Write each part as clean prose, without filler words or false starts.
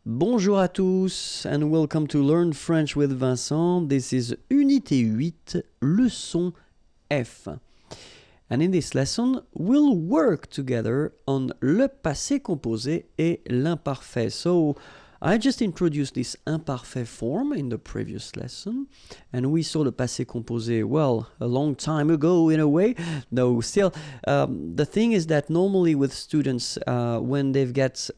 Bonjour à tous and welcome to Learn French with Vincent. This is Unité 8, Leçon F. And in this lesson, we'll work together on le passé composé et l'imparfait. So, I just introduced this imparfait form in the previous lesson, and we saw the passé composé, well, a long time ago in a way. No, still, the thing is that normally with students, when they've got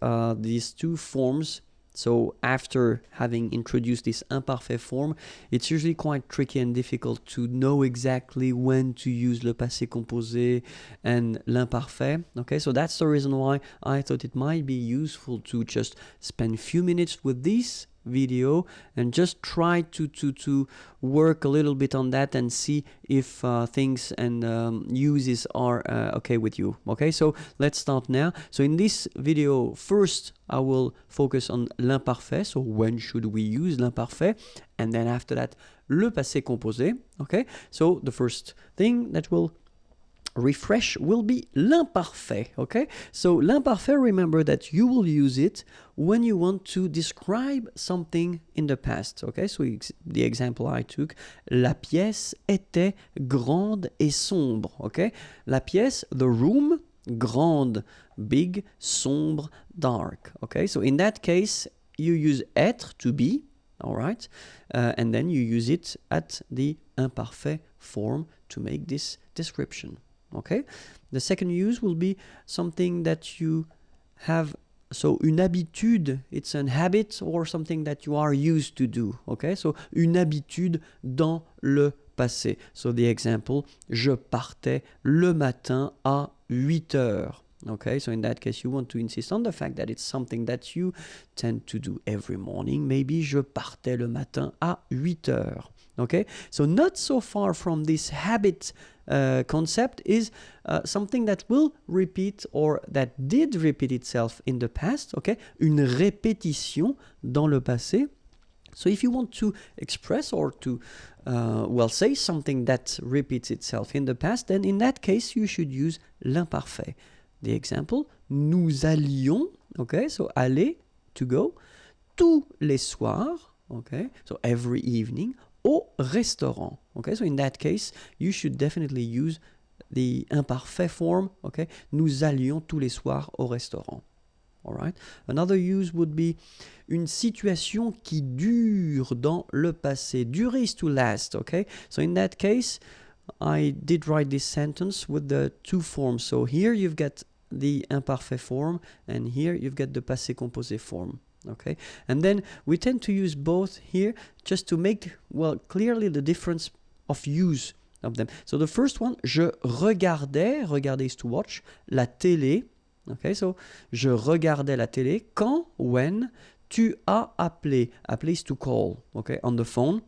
these two forms, so after having introduced this imparfait form, it's usually quite tricky and difficult to know exactly when to use le passé composé and l'imparfait. Okay, so that's the reason why I thought it might be useful to just spend a few minutes with this video and just try to work a little bit on that and see if things and uses are okay with you. Okay, so let's start now. So in this video, first I will focus on l'imparfait, so when should we use l'imparfait, and then after that le passé composé. Okay, so the first thing that will refresh will be l'imparfait. Okay, so l'imparfait, remember that you will use it when you want to describe something in the past. Okay, so the example I took, la pièce était grande et sombre. Okay, la pièce, the room, grande, big, sombre, dark. Okay, so in that case you use être, to be, all right, and then you use it at the imparfait form to make this description. Okay, the second use will be something that you have, so une habitude, it's an habit or something that you are used to do. Okay, so une habitude dans le passé. So the example, je partais le matin à 8 heures. Okay, so in that case you want to insist on the fact that it's something that you tend to do every morning. Maybe je partais le matin à 8 heures. Okay, so not so far from this habit concept is something that will repeat or that did repeat itself in the past. Okay, une répétition dans le passé. So if you want to express or to say something that repeats itself in the past, then in that case you should use l'imparfait. The example, nous allions, okay, so aller, to go, tous les soirs, okay, so every evening, au restaurant. Okay, so in that case, you should definitely use the imparfait form. Okay, nous allions tous les soirs au restaurant. All right. Another use would be une situation qui dure dans le passé. Durer is to last. Okay, so in that case, I did write this sentence with the two forms. So here you've got the imparfait form, and here you've got the passé composé form. Okay, and then we tend to use both here just to make, well, clearly the difference of use of them. So the first one, je regardais, regarder is to watch, la télé. Okay, so je regardais la télé quand, when, tu as appelé. Appeler is to call, okay, on the phone.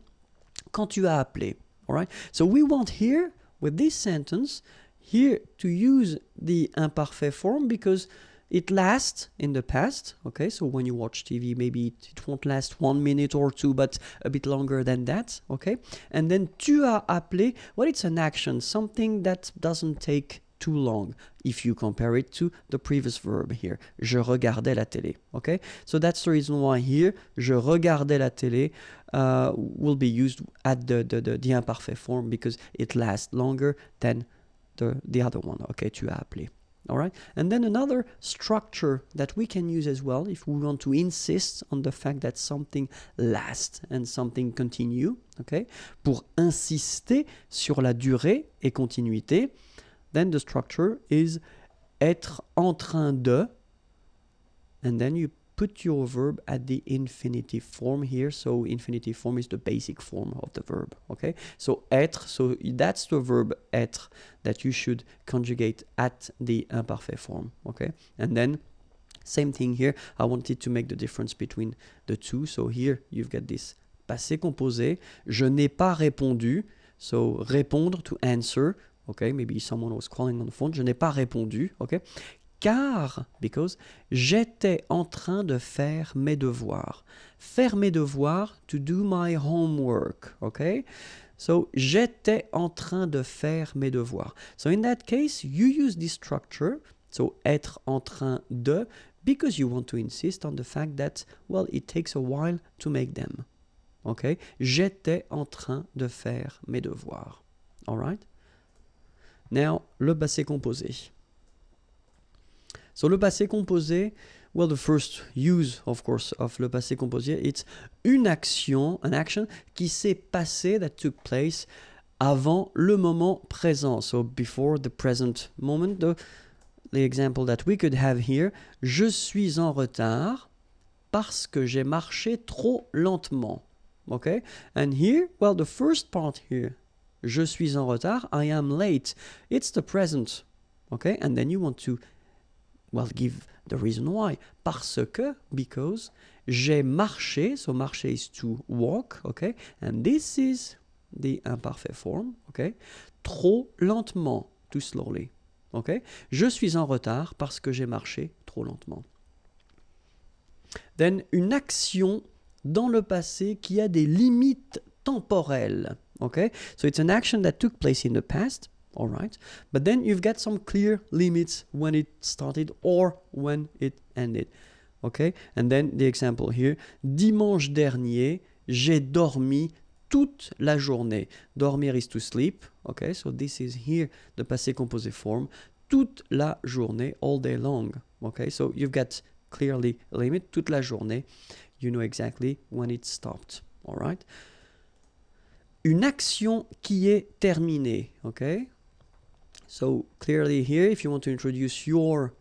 Quand tu as appelé, all right? So we want here, with this sentence, here to use the imparfait form because it lasts in the past. Okay, so when you watch TV, maybe it won't last 1 minute or two, but a bit longer than that. Okay, and then tu as appelé, well, it's an action, something that doesn't take too long if you compare it to the previous verb here. Je regardais la télé. Okay, so that's the reason why here, je regardais la télé will be used at the imparfait form because it lasts longer than the other one. Okay, tu as appelé. All right, and then another structure that we can use as well if we want to insist on the fact that something lasts and something continue. Okay, pour insister sur la durée et continuité, then the structure is être en train de, and then you put your verb at the infinitive form here. So infinitive form is the basic form of the verb. Okay, so être, so that's the verb être that you should conjugate at the imparfait form. Okay, and then same thing here. I wanted to make the difference between the two. So here you've got this passé composé. Je n'ai pas répondu. So répondre, to answer. Okay, maybe someone was calling on the phone. Je n'ai pas répondu. Okay. Car, because, j'étais en train de faire mes devoirs. Faire mes devoirs, to do my homework, okay? So, j'étais en train de faire mes devoirs. So, in that case, you use this structure, so être en train de, because you want to insist on the fact that, well, it takes a while to make them. Okay? J'étais en train de faire mes devoirs. All right? Now, le passé composé. So, le passé composé, well, the first use, of course, of le passé composé, it's une action, an action qui s'est passée, that took place avant le moment présent. So, before the present moment, the example that we could have here, je suis en retard parce que j'ai marché trop lentement. Okay? And here, well, the first part here, je suis en retard, I am late. It's the present. Okay? And then you want to, well, give the reason why. Parce que, because, j'ai marché, so marcher is to walk, okay? And this is the imparfait form, okay? Trop lentement, too slowly, okay? Je suis en retard parce que j'ai marché trop lentement. Then, une action dans le passé qui a des limites temporelles, okay? So it's an action that took place in the past, all right? But then you've got some clear limits when it started or when it ended, okay? And then the example here, dimanche dernier, j'ai dormi toute la journée. Dormir is to sleep, okay? So this is here the passé composé form. Toute la journée, all day long, okay? So you've got clearly a limit, toute la journée. You know exactly when it stopped, all right? Une action qui est terminée, okay? So clearly here, if you want to introduce your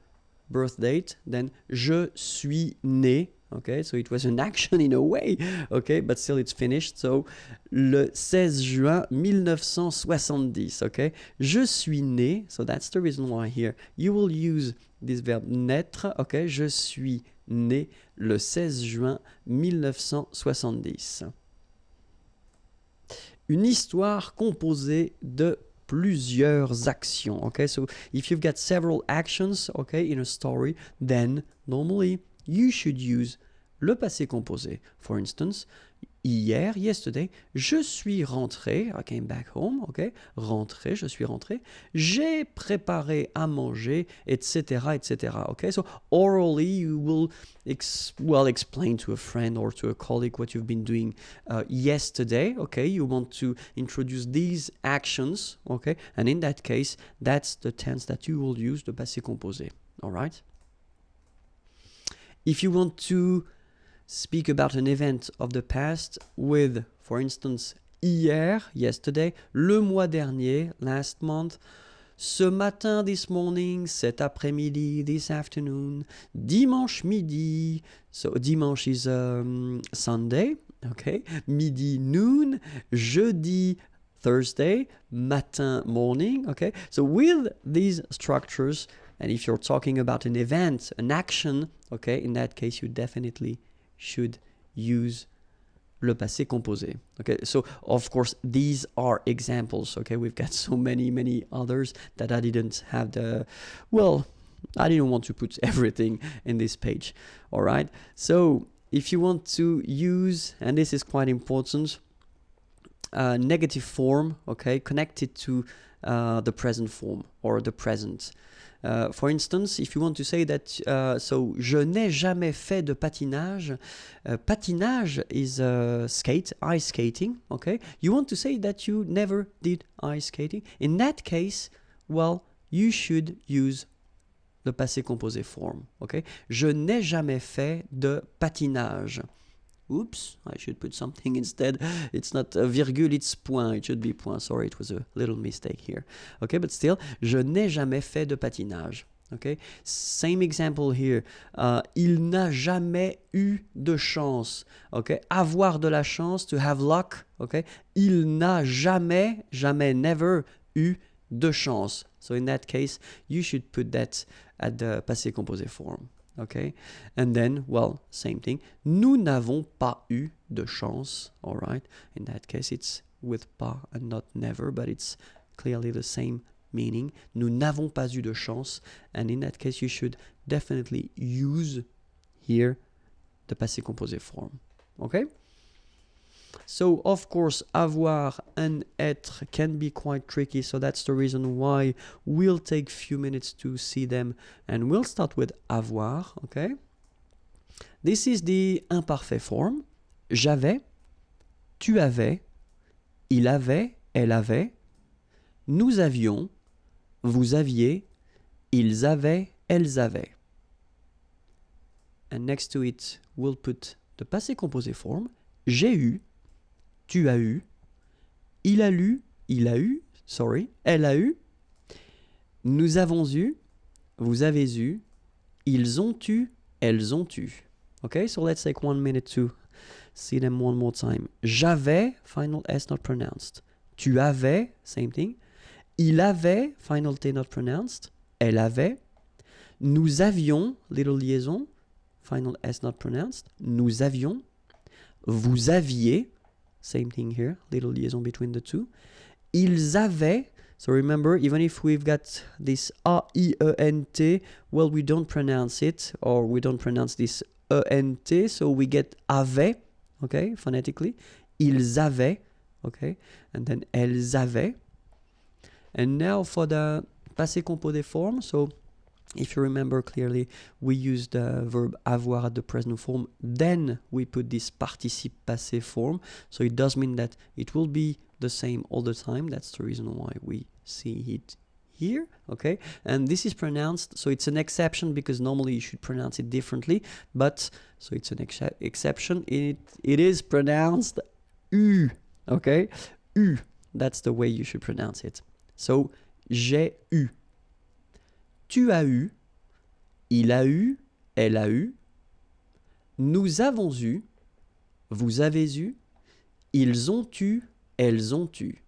birth date, then je suis né, okay? So it was an action in a way, okay? But still it's finished. So le 16 juin 1970, okay? Je suis né, so that's the reason why here you will use this verb naître, okay? Je suis né le 16 juin 1970. Une histoire composée de plusieurs actions, okay? So if you've got several actions, okay, in a story, then normally you should use le passé composé. For instance, hier, yesterday, je suis rentré, I came back home, okay? Rentré, je suis rentré. J'ai préparé à manger, etc., etc., okay? So orally, you will explain to a friend or to a colleague what you've been doing yesterday, okay? You want to introduce these actions, okay? And in that case, that's the tense that you will use, the passé composé, all right? If you want to speak about an event of the past with, for instance, hier, yesterday, le mois dernier, last month, ce matin, this morning, cet après-midi, this afternoon, dimanche midi, so dimanche is Sunday, okay, midi, noon, jeudi, Thursday, matin, morning, okay. So with these structures, and if you're talking about an event, an action, okay, in that case, you definitely should use le passé composé. Okay, so of course these are examples. Okay, we've got so many others that I didn't have the, well, I didn't want to put everything in this page. All right, so if you want to use, and this is quite important, negative form, okay, connected to the present form or the present. For instance, if you want to say that, so je n'ai jamais fait de patinage. Patinage is ice skating, okay? You want to say that you never did ice skating. In that case, well, you should use the passé composé form, okay? Je n'ai jamais fait de patinage. Oops, I should put something instead. It's not a virgule, it's point. It should be point. Sorry, it was a little mistake here. Okay, but still, je n'ai jamais fait de patinage. Okay, same example here. Il n'a jamais eu de chance. Okay, avoir de la chance, to have luck. Okay, il n'a jamais, never eu de chance. So in that case, you should put that at the passé composé form. Okay, and then, well, same thing. Nous n'avons pas eu de chance. All right, in that case, it's with pas and not never, but it's clearly the same meaning. Nous n'avons pas eu de chance, and in that case, you should definitely use here the passé composé form. Okay. So, of course, avoir and être can be quite tricky, so that's the reason why we'll take a few minutes to see them, and we'll start with avoir, okay? This is the imparfait form. J'avais, tu avais, il avait, elle avait, nous avions, vous aviez, ils avaient, elles avaient. And next to it, we'll put the passé composé form. J'ai eu, tu as eu, il a lu, elle a eu, nous avons eu, vous avez eu, ils ont eu, elles ont eu. Okay, so let's take 1 minute to see them one more time. J'avais, final S not pronounced. Tu avais, same thing. Il avait, final T not pronounced. Elle avait. Nous avions, little liaison, final S not pronounced. Nous avions. Vous aviez, same thing here, little liaison between the two. Ils avaient, so remember, even if we've got this A-I-E-N-T, well, we don't pronounce it, or we don't pronounce this E-N-T, so we get avait, okay, phonetically. Ils avaient, okay, and then elles avaient. And now for the passé composé form, so if you remember clearly, we use the verb avoir at the present form, then we put this participe passé form, so it does mean that it will be the same all the time. That's the reason why we see it here, okay? And this is pronounced, so it's an exception because normally you should pronounce it differently, but, so it's an exception, it is pronounced U, okay? U, that's the way you should pronounce it. So, j'ai eu. Tu as eu, il a eu, elle a eu, nous avons eu, vous avez eu, ils ont eu, elles ont eu.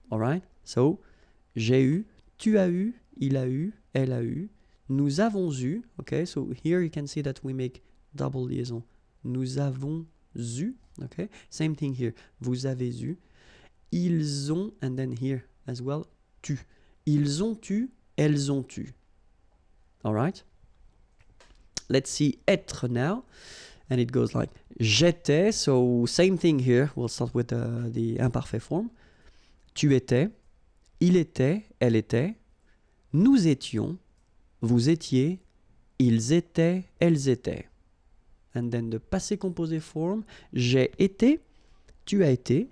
Alright? So, j'ai eu, tu as eu, il a eu, elle a eu, nous avons eu. Okay, so here you can see that we make double liaison. Nous avons eu. Okay, same thing here. Vous avez eu, ils ont, and then here as well, tu. Ils ont eu, elles ont eu. All right? Let's see être now. And it goes like j'étais. So same thing here. We'll start with the imparfait form. Tu étais, il était, elle était, nous étions, vous étiez, ils étaient, elles étaient. And then the passé composé form. J'ai été, tu as été,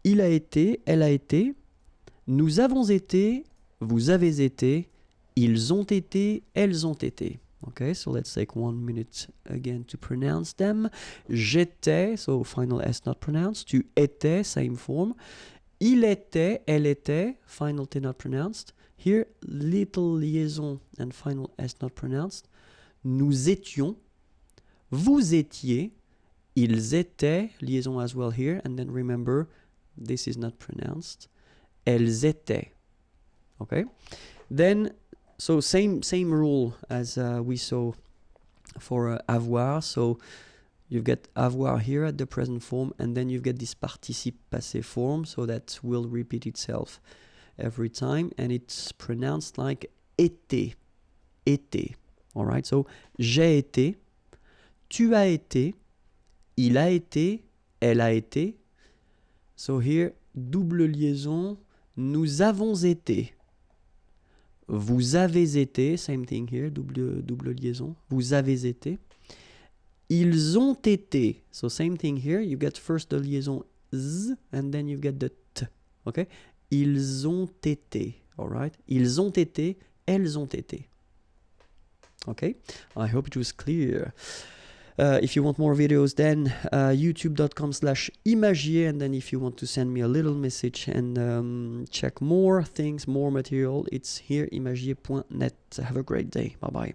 il a été, elle a été, nous avons été, vous avez été, ils ont été, elles ont été. Okay, so let's take 1 minute again to pronounce them. J'étais, so final S not pronounced. Tu étais, same form. Il était, elle était, final T not pronounced. Here, little liaison and final S not pronounced. Nous étions, vous étiez, ils étaient, liaison as well here. And then remember, this is not pronounced. Elles étaient. Okay? Then, so same rule as we saw for avoir. So you've got avoir here at the present form, and then you've got this participe passé form, so that will repeat itself every time, and it's pronounced like été, été. All right, so j'ai été, tu as été, il a été, elle a été. So here, double liaison, nous avons été. Vous avez été, same thing here, double liaison. Vous avez été. Ils ont été. So same thing here. You get first the liaison z, and then you get the t. Okay? Ils ont été. All right? Ils ont été. Elles ont été. Okay? I hope it was clear. If you want more videos, then youtube.com/imagier, and then if you want to send me a little message and check more things, more material, it's here, imagier.net. Have a great day. Bye bye.